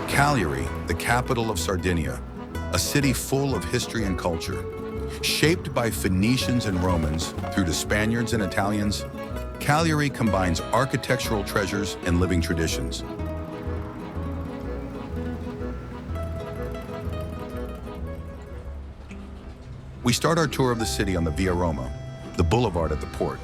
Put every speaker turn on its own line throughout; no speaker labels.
Cagliari, the capital of Sardinia, a city full of history and culture. Shaped by Phoenicians and Romans through to Spaniards and Italians, Cagliari combines architectural treasures and living traditions. We start our tour of the city on the Via Roma, the boulevard at the port.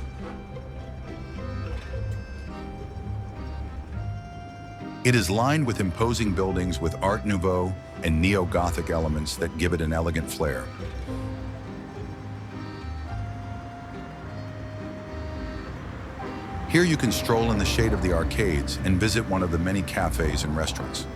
It is lined with imposing buildings with Art Nouveau and Neo-Gothic elements that give it an elegant flair. Here you can stroll in the shade of the arcades and visit one of the many cafes and restaurants.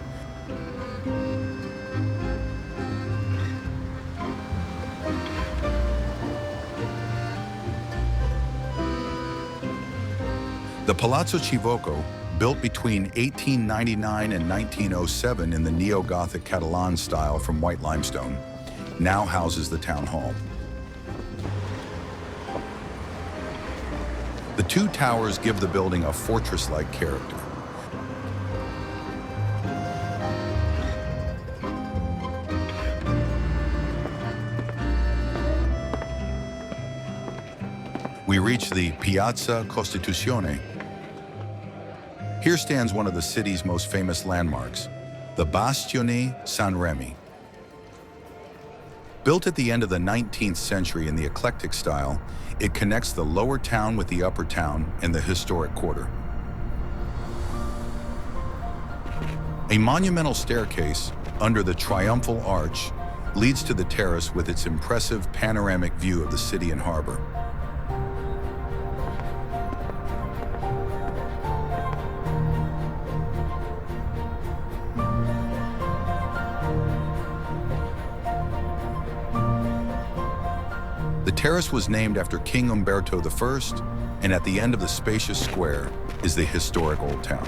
The Palazzo Civocco, built between 1899 and 1907 in the Neo-Gothic Catalan style from white limestone, now houses the town hall. The two towers give the building a fortress-like character. We reach the Piazza Costituzione. Here stands one of the city's most famous landmarks, the Bastione San Remi. Built at the end of the 19th century in the eclectic style, it connects the lower town with the upper town and the historic quarter. A monumental staircase under the triumphal arch leads to the terrace with its impressive panoramic view of the city and harbor. The terrace was named after King Umberto I, and at the end of the spacious square is the historic Old Town.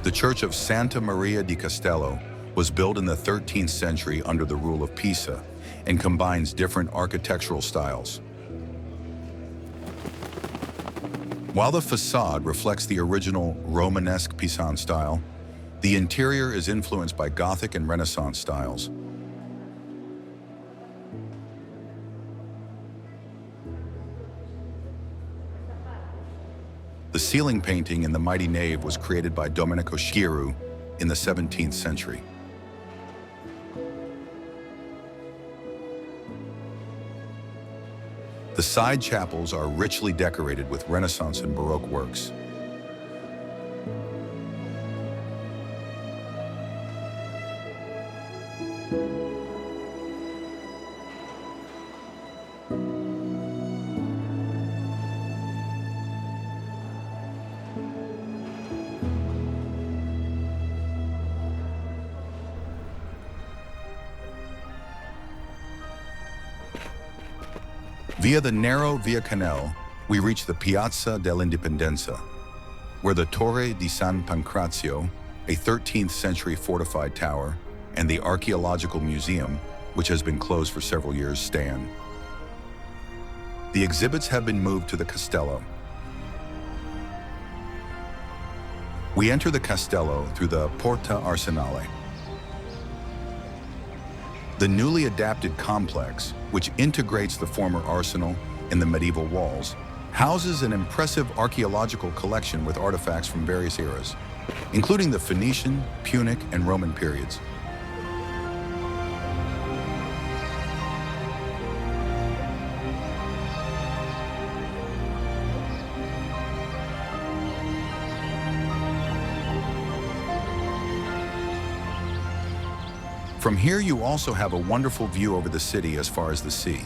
The Church of Santa Maria di Castello was built in the 13th century under the rule of Pisa and combines different architectural styles. While the facade reflects the original Romanesque Pisan style, the interior is influenced by Gothic and Renaissance styles. The ceiling painting in the mighty nave was created by Domenico Schiru in the 17th century. The side chapels are richly decorated with Renaissance and Baroque works. Via the narrow Via Canal, we reach the Piazza dell'Indipendenza, where the Torre di San Pancrazio, a 13th century fortified tower, and the Archaeological Museum, which has been closed for several years, stand. The exhibits have been moved to the Castello. We enter the Castello through the Porta Arsenale. The newly adapted complex, which integrates the former arsenal and the medieval walls, houses an impressive archaeological collection with artifacts from various eras, including the Phoenician, Punic, and Roman periods. From here, you also have a wonderful view over the city as far as the sea.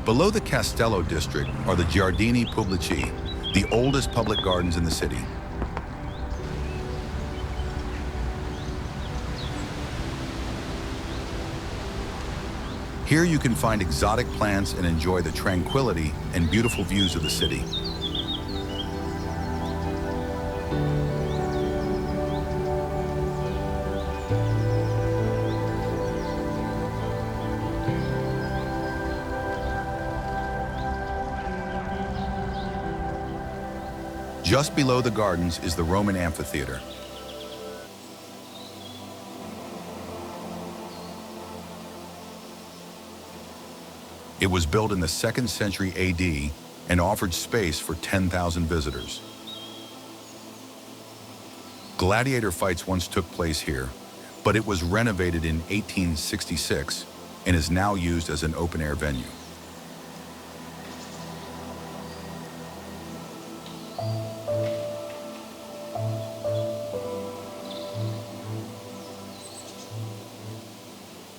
Below the Castello district are the Giardini Pubblici, the oldest public gardens in the city. Here you can find exotic plants and enjoy the tranquility and beautiful views of the city. Just below the gardens is the Roman amphitheater. It was built in the 2nd century AD and offered space for 10,000 visitors. Gladiator fights once took place here, but it was renovated in 1866 and is now used as an open-air venue.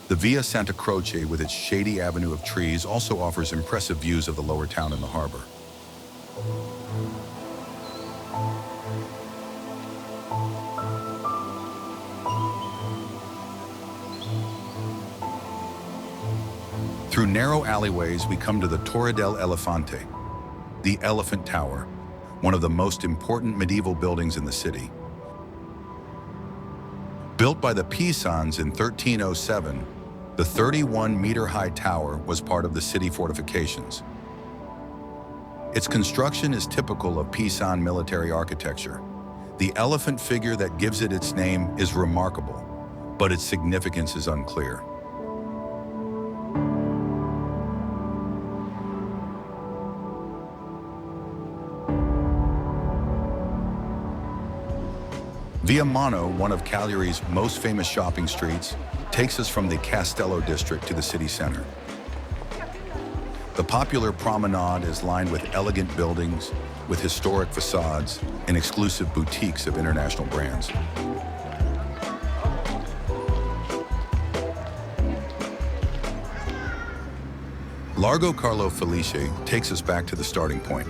The Via Santa Croce, with its shady avenue of trees, also offers impressive views of the lower town and the harbor. Through narrow alleyways, we come to the Torre del Elefante, the Elephant Tower, one of the most important medieval buildings in the city. Built by the Pisans in 1307, the 31-meter-high tower was part of the city fortifications. Its construction is typical of Pisan military architecture. The elephant figure that gives it its name is remarkable, but its significance is unclear. Via Mano, one of Cagliari's most famous shopping streets, takes us from the Castello district to the city center. The popular promenade is lined with elegant buildings, with historic facades and exclusive boutiques of international brands. Largo Carlo Felice takes us back to the starting point.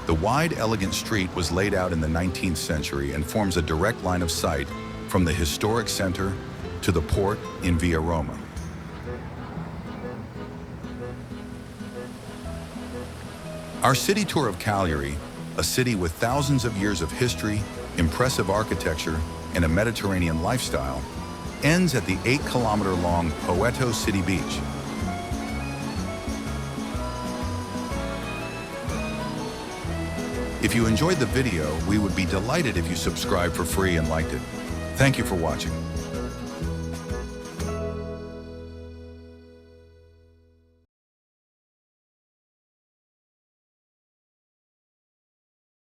The wide, elegant street was laid out in the 19th century and forms a direct line of sight from the historic center to the port in Via Roma. Our city tour of Cagliari, a city with thousands of years of history, impressive architecture, and a Mediterranean lifestyle, ends at the 8-kilometer-long Poeto City Beach. If you enjoyed the video, we would be delighted if you subscribed for free and liked it. Thank you for watching.